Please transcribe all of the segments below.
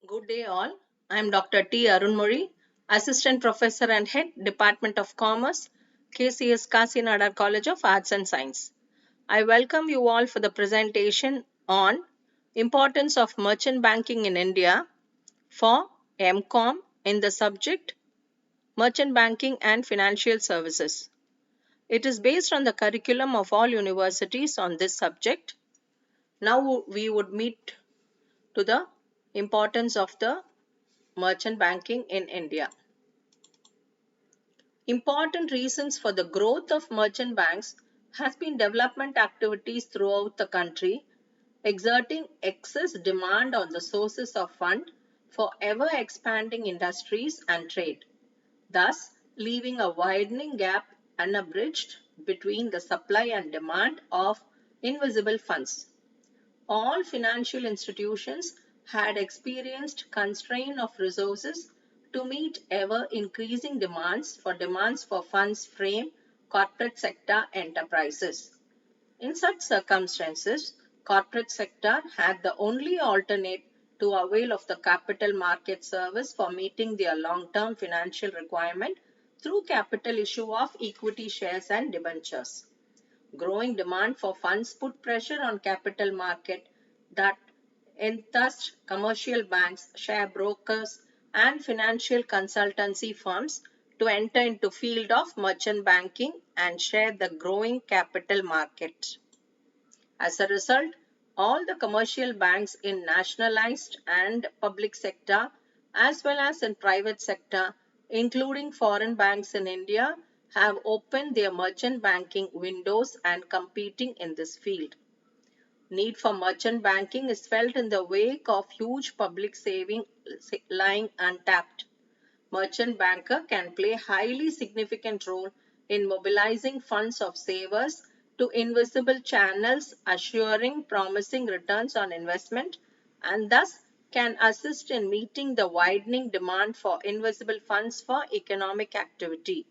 Good day, all. I am Dr. T. Arunmuri, Assistant Professor and Head, Department of Commerce, KCS Kasinada College of Arts and Science. I welcome you all for the presentation on Importance of Merchant Banking in India for MCOM in the subject Merchant Banking and Financial Services. It is based on the curriculum of all universities on this subject. Now we would meet to the importance of the merchant banking in India. Important reasons for the growth of merchant banks has been development activities throughout the country, exerting excess demand on the sources of fund for ever expanding industries and trade, thus leaving a widening gap unabridged between the supply and demand of invisible funds. All financial institutions had experienced constraint of resources to meet ever increasing demands for funds frame corporate sector enterprises. In such circumstances, corporate sector had the only alternate to avail of the capital market service for meeting their long-term financial requirement through capital issue of equity shares and debentures. Growing demand for funds put pressure on capital market that enthused commercial banks, share brokers, and financial consultancy firms to enter into field of merchant banking and share the growing capital market. As a result, all the commercial banks in nationalized and public sector as well as in private sector, including foreign banks in India, have opened their merchant banking windows and competing in this field. Need for merchant banking is felt in the wake of huge public saving lying untapped. Merchant banker can play highly significant role in mobilizing funds of savers to invisible channels, assuring promising returns on investment, and thus can assist in meeting the widening demand for invisible funds for economic activity.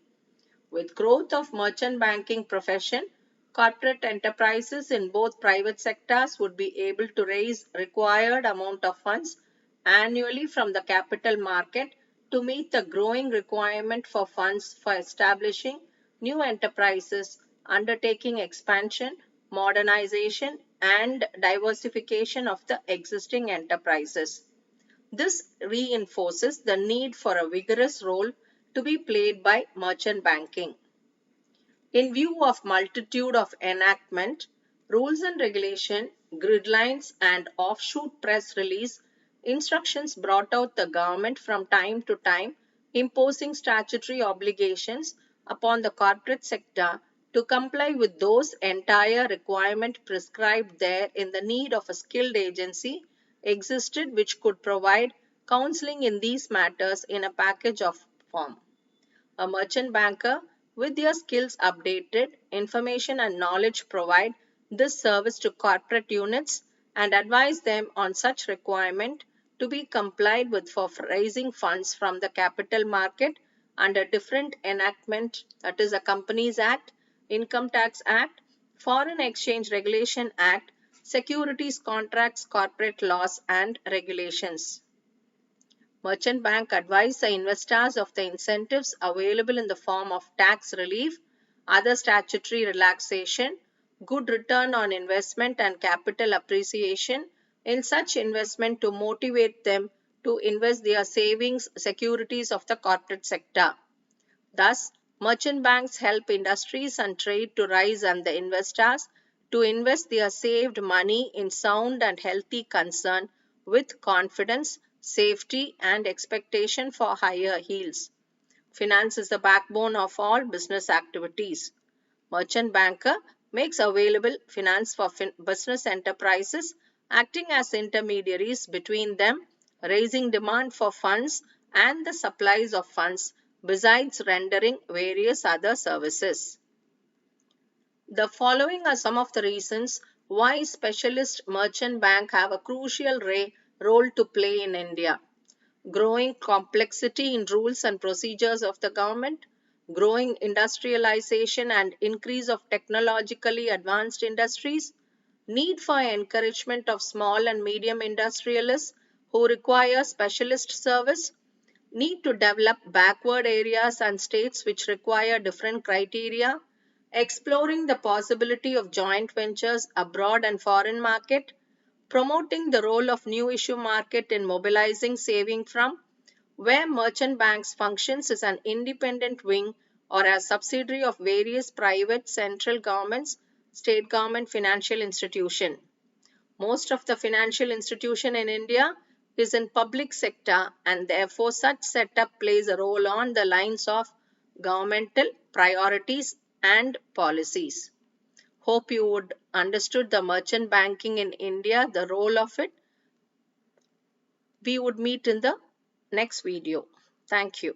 With growth of merchant banking profession, corporate enterprises in both private sectors would be able to raise required amount of funds annually from the capital market to meet the growing requirement for funds for establishing new enterprises, undertaking expansion, modernization, and diversification of the existing enterprises. This reinforces the need for a vigorous role to be played by merchant banking. In view of multitude of enactment, rules and regulation, gridlines and offshoot press release, instructions brought out the government from time to time imposing statutory obligations upon the corporate sector to comply with those entire requirement prescribed there in the need of a skilled agency existed which could provide counseling in these matters in a package of form. A merchant banker with their skills updated, information and knowledge provide this service to corporate units and advise them on such requirement to be complied with for raising funds from the capital market under different enactment, that is a Companies Act, Income Tax Act, Foreign Exchange Regulation Act, Securities Contracts Corporate Laws and Regulations. Merchant Bank advised the investors of the incentives available in the form of tax relief, other statutory relaxation, good return on investment and capital appreciation in such investment to motivate them to invest their savings securities of the corporate sector. Thus, merchant banks help industries and trade to rise and the investors to invest their saved money in sound and healthy concern with confidence, safety and expectation for higher yields. Finance is the backbone of all business activities. Merchant banker makes available finance for business enterprises, acting as intermediaries between them, raising demand for funds and the supplies of funds, besides rendering various other services. The following are some of the reasons why specialist merchant banks have a crucial role to play in India. Growing complexity in rules and procedures of the government, growing industrialization and increase of technologically advanced industries, need for encouragement of small and medium industrialists who require specialist service, need to develop backward areas and states which require different criteria, exploring the possibility of joint ventures abroad and foreign market, promoting the role of new issue market in mobilizing saving from where merchant banks functions as an independent wing or as subsidiary of various private central governments, state government financial institution. Most of the financial institution in India is in public sector, and therefore such setup plays a role on the lines of governmental priorities and policies. Hope you would understood the merchant banking in India, the role of it. We would meet in the next video. Thank you.